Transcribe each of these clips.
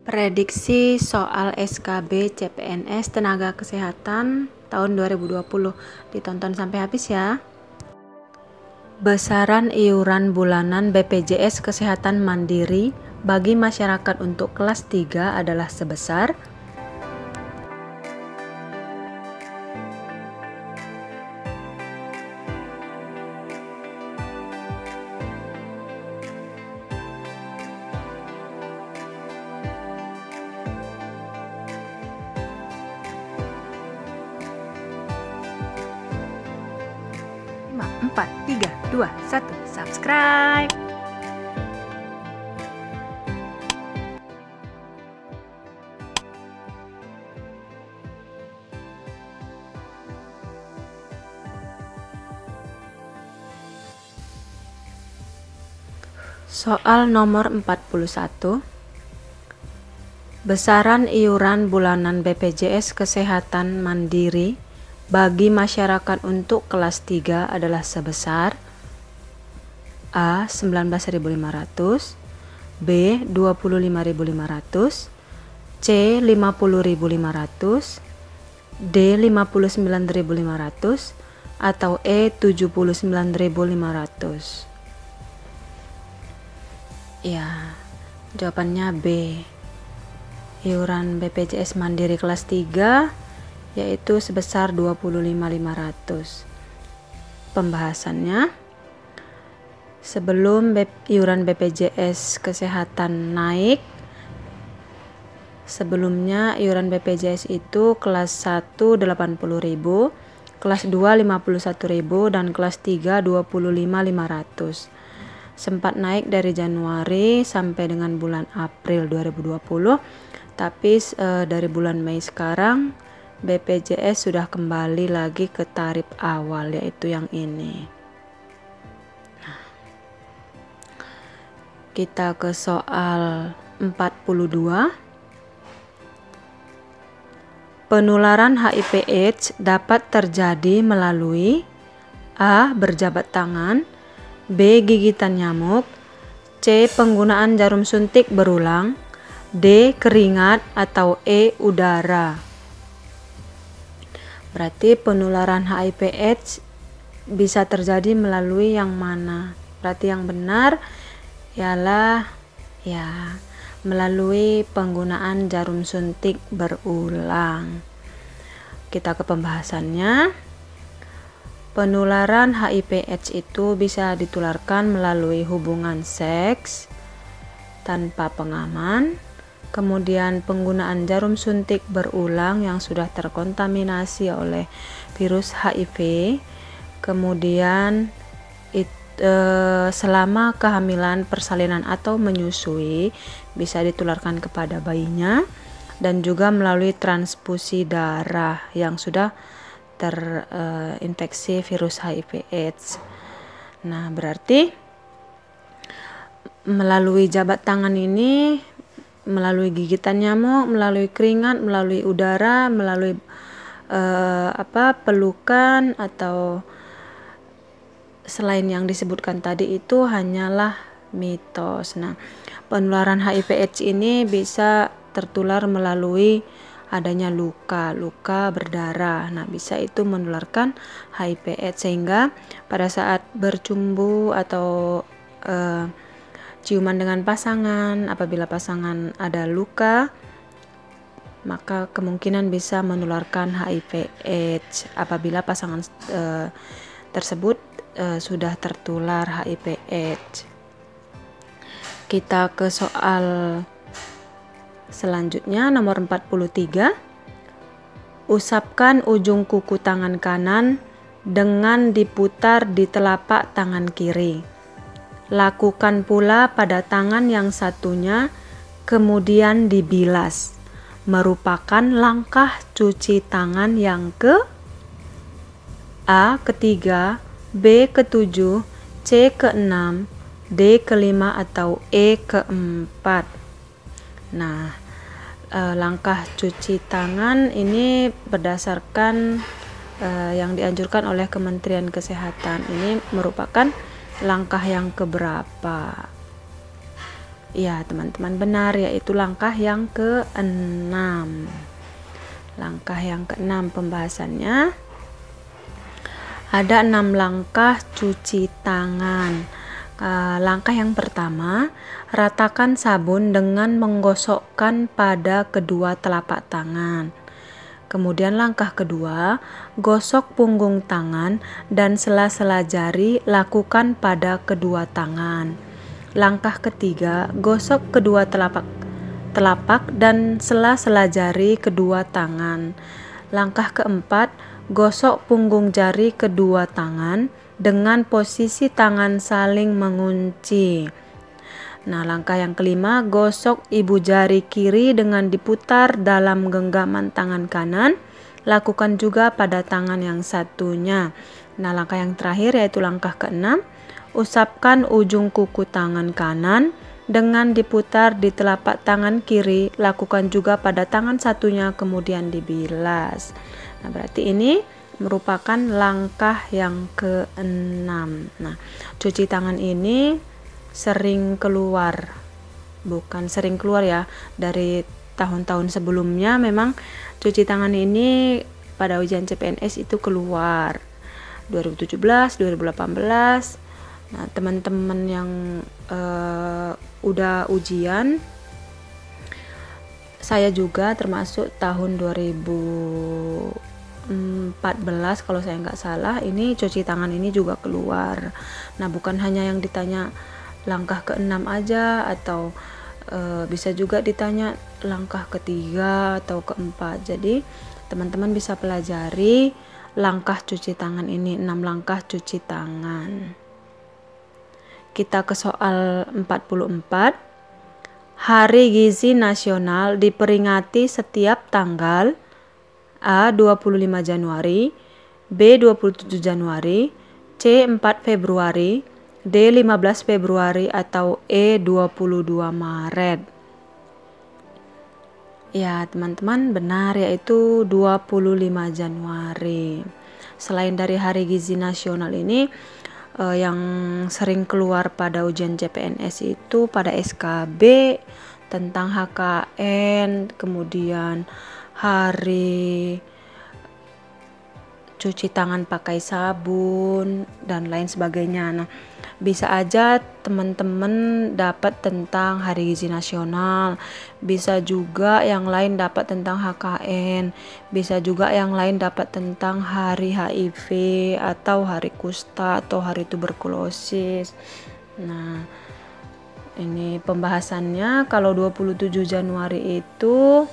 Prediksi soal SKB CPNS Tenaga Kesehatan tahun 2020. Ditonton sampai habis ya. Besaran iuran bulanan BPJS Kesehatan Mandiri bagi masyarakat untuk kelas 3 adalah sebesar Empat, tiga, dua, satu, subscribe. Soal nomor 41. Besaran iuran bulanan BPJS Kesehatan Mandiri bagi masyarakat untuk kelas 3 adalah sebesar A. 19.500, B. 25.500, C. 50.500, D. 59.500, atau E. 79.500. Ya, jawabannya B. Iuran BPJS Mandiri kelas 3 yaitu sebesar 25.500. Pembahasannya, sebelum iuran BPJS Kesehatan naik, sebelumnya iuran BPJS itu kelas 1 80.000, kelas 2 51.000, dan kelas 3 25.500. Sempat naik dari Januari sampai dengan bulan April 2020, tapi dari bulan Mei sekarang BPJS sudah kembali lagi ke tarif awal, yaitu yang ini. Nah, kita ke soal 42. Penularan HIV/AIDS dapat terjadi melalui A. Berjabat tangan, B. Gigitan nyamuk, C. Penggunaan jarum suntik berulang, D. Keringat, atau E. Udara. Berarti penularan HIV/AIDS bisa terjadi melalui yang mana? Berarti yang benar ialah ya melalui penggunaan jarum suntik berulang. Kita ke pembahasannya. Penularan HIV/AIDS itu bisa ditularkan melalui hubungan seks tanpa pengaman, kemudian penggunaan jarum suntik berulang yang sudah terkontaminasi oleh virus HIV, kemudian selama kehamilan, persalinan, atau menyusui bisa ditularkan kepada bayinya, dan juga melalui transfusi darah yang sudah terinfeksi virus HIV/AIDS. Nah, berarti melalui jabat tangan ini, melalui gigitan nyamuk, melalui keringat, melalui udara, melalui pelukan, atau selain yang disebutkan tadi itu hanyalah mitos. Nah, penularan HIV/AIDS ini bisa tertular melalui adanya luka berdarah. Nah, bisa itu menularkan HIV/AIDS, sehingga pada saat bercumbu atau ciuman dengan pasangan, apabila pasangan ada luka, maka kemungkinan bisa menularkan HIV/AIDS apabila pasangan tersebut sudah tertular HIV/AIDS. Kita ke soal selanjutnya, nomor 43. Usapkan ujung kuku tangan kanan dengan diputar di telapak tangan kiri. Lakukan pula pada tangan yang satunya, kemudian dibilas. Merupakan langkah cuci tangan yang ke A. ketiga, B. ketujuh, C. keenam, D. kelima, atau E. keempat. Nah, langkah cuci tangan ini berdasarkan yang dianjurkan oleh Kementerian Kesehatan. Ini merupakan langkah yang keberapa? Ya, teman-teman benar, yaitu langkah yang ke-6. Langkah yang ke-6 pembahasannya. Ada 6 langkah cuci tangan. Langkah yang pertama, ratakan sabun dengan menggosokkan pada kedua telapak tangan. Kemudian langkah kedua, gosok punggung tangan dan sela-sela jari lakukan pada kedua tangan. Langkah ketiga, gosok kedua telapak dan sela-sela jari kedua tangan. Langkah keempat, gosok punggung jari kedua tangan dengan posisi tangan saling mengunci. Nah, langkah yang kelima, gosok ibu jari kiri dengan diputar dalam genggaman tangan kanan. Lakukan juga pada tangan yang satunya. Nah, langkah yang terakhir yaitu langkah keenam, usapkan ujung kuku tangan kanan dengan diputar di telapak tangan kiri. Lakukan juga pada tangan satunya, kemudian dibilas. Nah, berarti ini merupakan langkah yang keenam. Nah, cuci tangan ini sering keluar, bukan sering keluar ya, dari tahun-tahun sebelumnya memang cuci tangan ini pada ujian CPNS itu keluar 2017, 2018. Nah, teman-teman yang udah ujian, saya juga termasuk tahun 2014 kalau saya nggak salah, ini cuci tangan ini juga keluar. Nah, bukan hanya yang ditanya langkah ke-6 aja, atau bisa juga ditanya langkah ketiga atau keempat. Jadi teman-teman bisa pelajari langkah cuci tangan ini, 6 langkah cuci tangan. Kita ke soal 44. Hari Gizi Nasional diperingati setiap tanggal A. 25 Januari, B. 27 Januari, C. 4 Februari, D. 15 Februari, atau E. 22 Maret. Ya, teman-teman benar, yaitu 25 Januari. Selain dari Hari Gizi Nasional ini, yang sering keluar pada ujian CPNS itu pada SKB tentang HKN, kemudian hari cuci tangan pakai sabun dan lain sebagainya. Nah, bisa aja teman-teman dapat tentang Hari Gizi Nasional, bisa juga yang lain dapat tentang HKN, bisa juga yang lain dapat tentang Hari HIV atau Hari Kusta atau Hari Tuberkulosis. Nah, ini pembahasannya. Kalau 27 Januari itu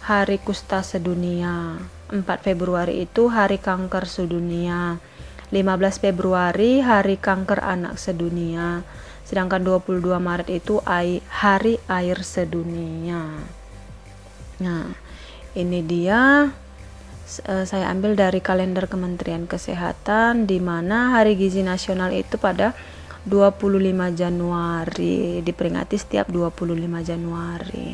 Hari Kusta Sedunia, 4 Februari itu Hari Kanker Sedunia, 15 Februari Hari Kanker Anak Sedunia, sedangkan 22 Maret itu Hari Air Sedunia. Nah, ini dia saya ambil dari kalender Kementerian Kesehatan, di mana Hari Gizi Nasional itu pada 25 Januari, diperingati setiap 25 Januari.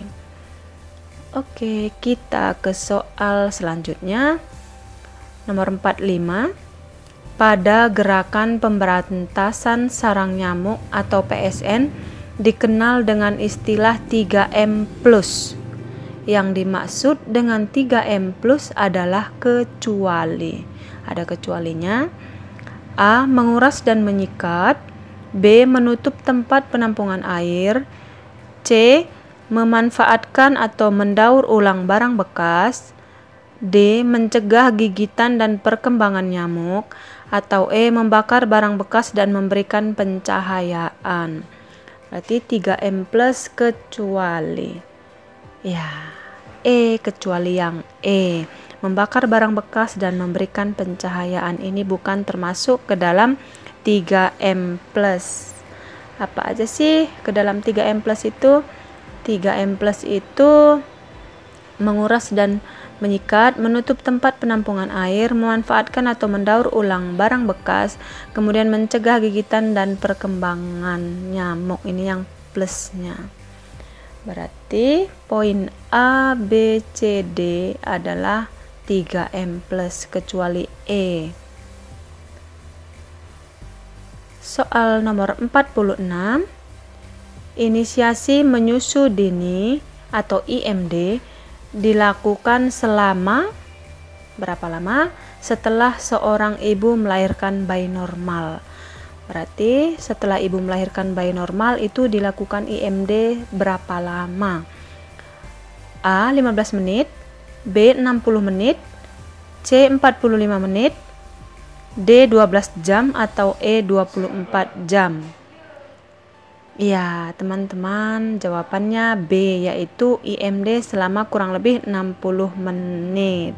Oke, kita ke soal selanjutnya. Nomor 45. Pada gerakan pemberantasan sarang nyamuk atau PSN dikenal dengan istilah 3M+. Yang dimaksud dengan 3M+ adalah kecuali. Ada kecualinya. A. Menguras dan menyikat. B. Menutup tempat penampungan air. C. Memanfaatkan atau mendaur ulang barang bekas. D. Mencegah gigitan dan perkembangan nyamuk. Atau E. Membakar barang bekas dan memberikan pencahayaan. Berarti 3M+ kecuali. Ya, E, kecuali yang E. Membakar barang bekas dan memberikan pencahayaan ini bukan termasuk ke dalam 3M+. Apa aja sih ke dalam 3M+ itu? 3M+ itu menguras dan menyikat, menutup tempat penampungan air, memanfaatkan atau mendaur ulang barang bekas, kemudian mencegah gigitan dan perkembangan nyamuk. Ini yang plusnya. Berarti poin A, B, C, D adalah 3M+, kecuali E. Soal nomor 46. inisiasi menyusu dini atau IMD dilakukan selama berapa lama setelah seorang ibu melahirkan bayi normal. Berarti setelah ibu melahirkan bayi normal itu dilakukan IMD berapa lama? A. 15 menit, B. 60 menit, C. 45 menit, D. 12 jam, atau E. 24 jam. Ya, teman-teman, jawabannya B, yaitu IMD selama kurang lebih 60 menit.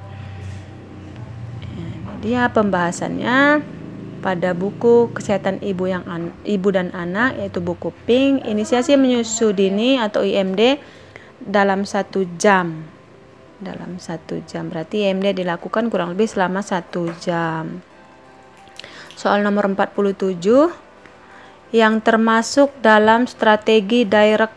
Ini dia pembahasannya pada buku Kesehatan Ibu dan Anak, yaitu buku pink, inisiasi menyusu dini atau IMD dalam 1 jam. Dalam 1 jam, berarti IMD dilakukan kurang lebih selama 1 jam. Soal nomor 47, yang termasuk dalam strategi Directly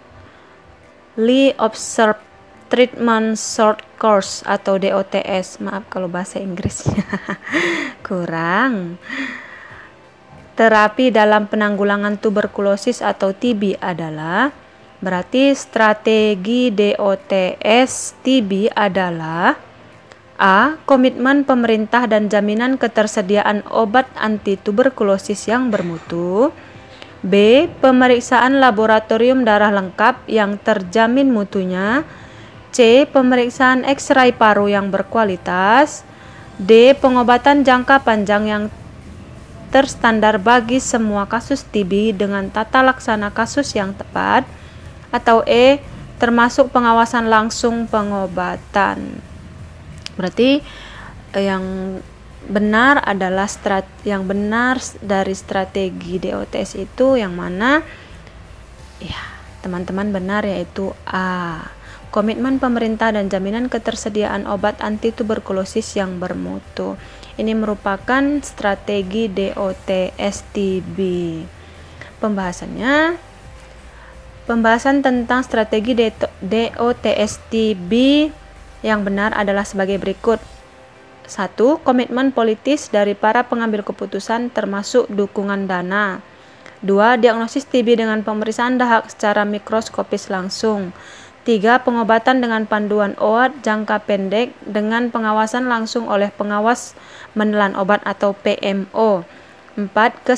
Observed Treatment Short Course atau DOTS. Maaf kalau bahasa Inggrisnya kurang. Terapi dalam penanggulangan tuberkulosis atau TB adalah, berarti strategi DOTS TB adalah A. Komitmen pemerintah dan jaminan ketersediaan obat anti tuberkulosis yang bermutu. B. Pemeriksaan laboratorium darah lengkap yang terjamin mutunya. C. Pemeriksaan X-ray paru yang berkualitas. D. Pengobatan jangka panjang yang terstandar bagi semua kasus TB dengan tata laksana kasus yang tepat. Atau E. Termasuk pengawasan langsung pengobatan. Berarti yang benar adalah yang benar dari strategi DOTS itu yang mana? Ya, teman-teman, benar, yaitu A. Komitmen pemerintah dan jaminan ketersediaan obat anti tuberkulosis yang bermutu. Ini merupakan strategi DOTS TB. Pembahasan tentang strategi DOTS TB yang benar adalah sebagai berikut. 1. Komitmen politis dari para pengambil keputusan termasuk dukungan dana. 2. Diagnosis TB dengan pemeriksaan dahak secara mikroskopis langsung. 3. Pengobatan dengan panduan OAT jangka pendek dengan pengawasan langsung oleh pengawas menelan obat atau PMO. 4.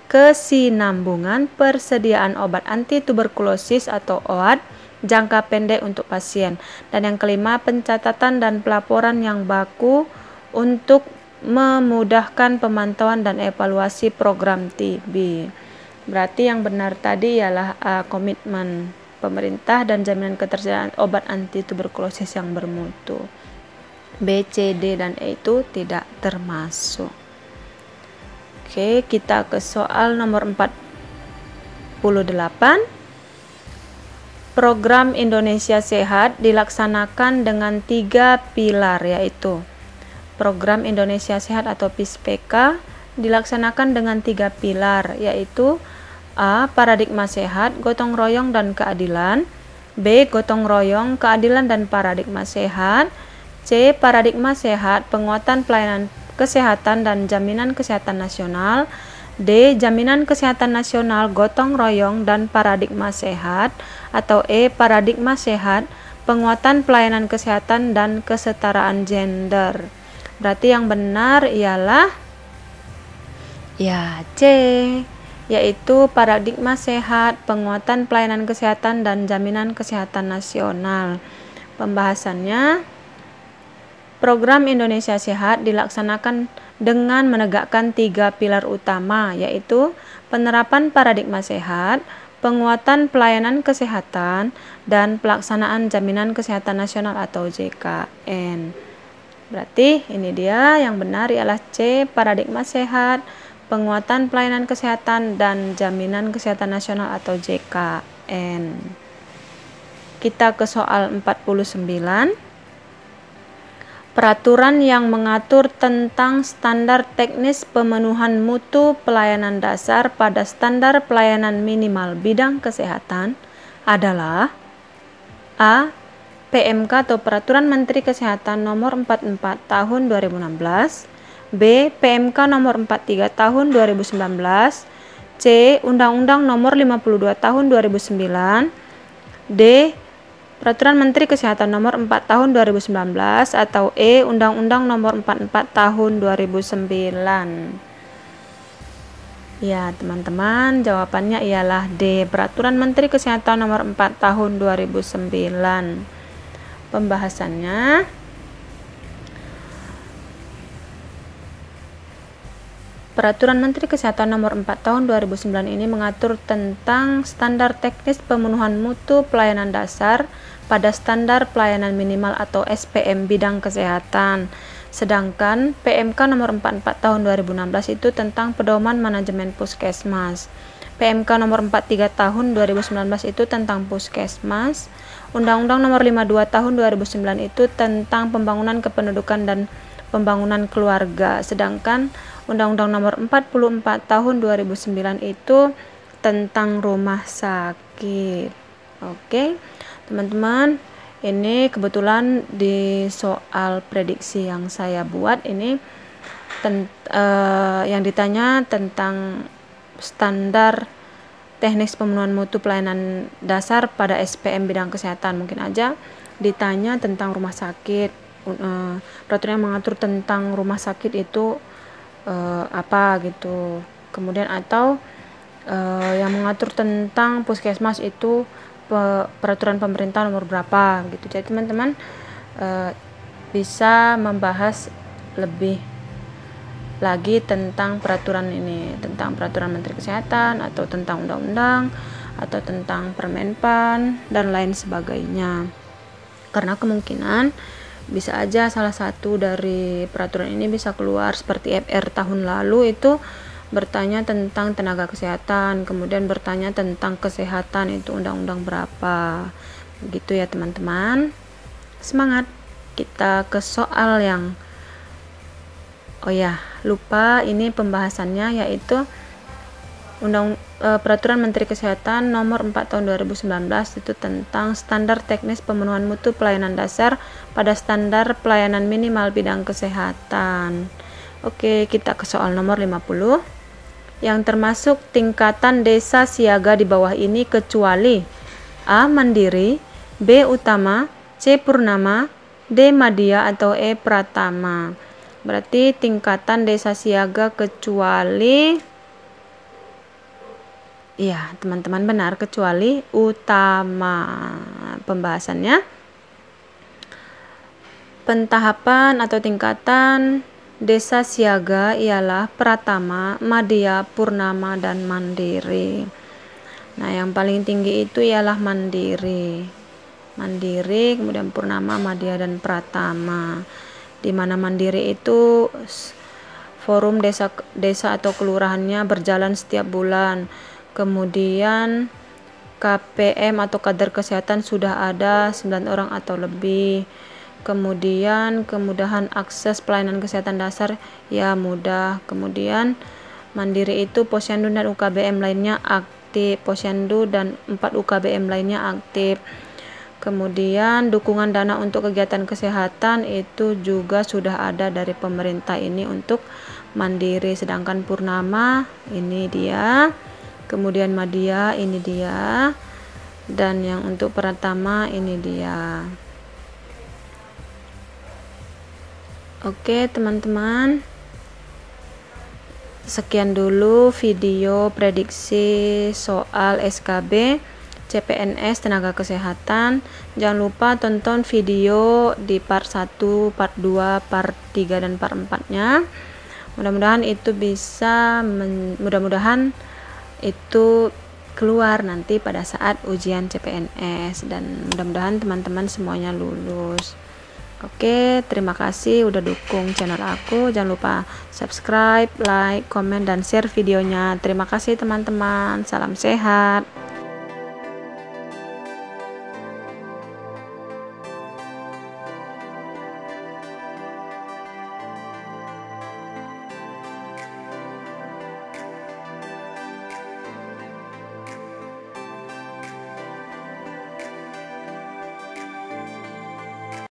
Kesinambungan persediaan obat anti tuberkulosis atau OAT jangka pendek untuk pasien. Dan yang kelima, pencatatan dan pelaporan yang baku untuk memudahkan pemantauan dan evaluasi program TB. Berarti yang benar tadi ialah komitmen pemerintah dan jaminan ketersediaan obat anti tuberkulosis yang bermutu. B, C, D, dan E itu tidak termasuk. Oke, kita ke soal nomor 48. Program Indonesia Sehat dilaksanakan dengan 3 pilar, yaitu Program Indonesia Sehat atau PISPK dilaksanakan dengan 3 pilar, yaitu A. Paradigma sehat, gotong royong dan keadilan. B. Gotong royong, keadilan dan paradigma sehat. C. Paradigma sehat, penguatan pelayanan kesehatan dan jaminan kesehatan nasional. D. Jaminan kesehatan nasional, gotong royong dan paradigma sehat. Atau E. Paradigma sehat, penguatan pelayanan kesehatan dan kesetaraan gender. Berarti yang benar ialah ya C, yaitu paradigma sehat, penguatan pelayanan kesehatan dan jaminan kesehatan nasional. Pembahasannya, program Indonesia Sehat dilaksanakan dengan menegakkan 3 pilar utama, yaitu penerapan paradigma sehat, penguatan pelayanan kesehatan, dan pelaksanaan jaminan kesehatan nasional atau JKN. Berarti ini dia yang benar ialah C, paradigma sehat, penguatan pelayanan kesehatan, dan jaminan kesehatan nasional atau JKN. Kita ke soal 49. Peraturan yang mengatur tentang standar teknis pemenuhan mutu pelayanan dasar pada standar pelayanan minimal bidang kesehatan adalah A. PMK atau Peraturan Menteri Kesehatan Nomor 44 Tahun 2016. B. PMK Nomor 43 Tahun 2019. C. Undang-Undang Nomor 52 Tahun 2009. D. Peraturan Menteri Kesehatan Nomor 4 Tahun 2019. Atau E. Undang-Undang Nomor 44 Tahun 2009. Ya, teman-teman, jawabannya ialah D. Peraturan Menteri Kesehatan Nomor 4 Tahun 2009. Pembahasannya, Peraturan Menteri Kesehatan Nomor 4 Tahun 2009 ini mengatur tentang standar teknis pemenuhan mutu pelayanan dasar pada standar pelayanan minimal atau SPM bidang kesehatan. Sedangkan PMK nomor 44 tahun 2016 itu tentang pedoman manajemen puskesmas. PMK nomor 43 tahun 2019 itu tentang puskesmas. Undang-Undang nomor 52 tahun 2009 itu tentang pembangunan kependudukan dan pembangunan keluarga. Sedangkan Undang-Undang nomor 44 tahun 2009 itu tentang rumah sakit. Oke, teman-teman, ini kebetulan di soal prediksi yang saya buat ini yang ditanya tentang standar teknis pemenuhan mutu pelayanan dasar pada SPM bidang kesehatan. Mungkin aja ditanya tentang rumah sakit, peraturan yang mengatur tentang rumah sakit itu apa gitu. Kemudian atau yang mengatur tentang puskesmas itu peraturan pemerintah nomor berapa gitu. Jadi teman-teman bisa membahas lebih lagi tentang peraturan ini, tentang peraturan Menteri Kesehatan atau tentang undang-undang atau tentang Permenpan dan lain sebagainya. Karena kemungkinan bisa aja salah satu dari peraturan ini bisa keluar seperti FR tahun lalu itu bertanya tentang tenaga kesehatan, kemudian bertanya tentang kesehatan itu undang-undang berapa. Begitu ya teman-teman. Semangat. Kita ke soal yang lupa ini pembahasannya, yaitu Peraturan Menteri Kesehatan Nomor 4 Tahun 2019 itu tentang standar teknis pemenuhan mutu pelayanan dasar pada standar pelayanan minimal bidang kesehatan. Oke, kita ke soal nomor 50. Yang termasuk tingkatan desa siaga di bawah ini kecuali A. Mandiri, B. Utama, C. Purnama, D. Madya, atau E. Pratama. Berarti tingkatan desa siaga kecuali, iya teman-teman benar, kecuali utama. Pembahasannya, pentahapan atau tingkatan desa siaga ialah Pratama, Madya, Purnama, dan Mandiri. Nah, yang paling tinggi itu ialah Mandiri. Mandiri, kemudian Purnama, Madya, dan Pratama. Di mana Mandiri itu forum desa atau kelurahannya berjalan setiap bulan. Kemudian KPM atau kader kesehatan sudah ada 9 orang atau lebih. Kemudian kemudahan akses pelayanan kesehatan dasar ya mudah. Kemudian Mandiri itu Posyandu dan UKBM lainnya aktif. Posyandu dan 4 UKBM lainnya aktif. Kemudian dukungan dana untuk kegiatan kesehatan itu juga sudah ada dari pemerintah ini untuk Mandiri. Sedangkan Purnama ini dia. Kemudian Madya ini dia. Dan yang untuk Pratama ini dia. Oke teman-teman, sekian dulu video prediksi soal SKB CPNS Tenaga Kesehatan. Jangan lupa tonton video di part 1, part 2, part 3, dan part 4 nya. Mudah-mudahan itu bisa mudah-mudahan itu keluar nanti pada saat ujian CPNS, dan mudah-mudahan teman-teman semuanya lulus. Oke, terima kasih udah dukung channel aku. Jangan lupa subscribe, like, komen, dan share videonya. Terima kasih teman-teman. Salam sehat.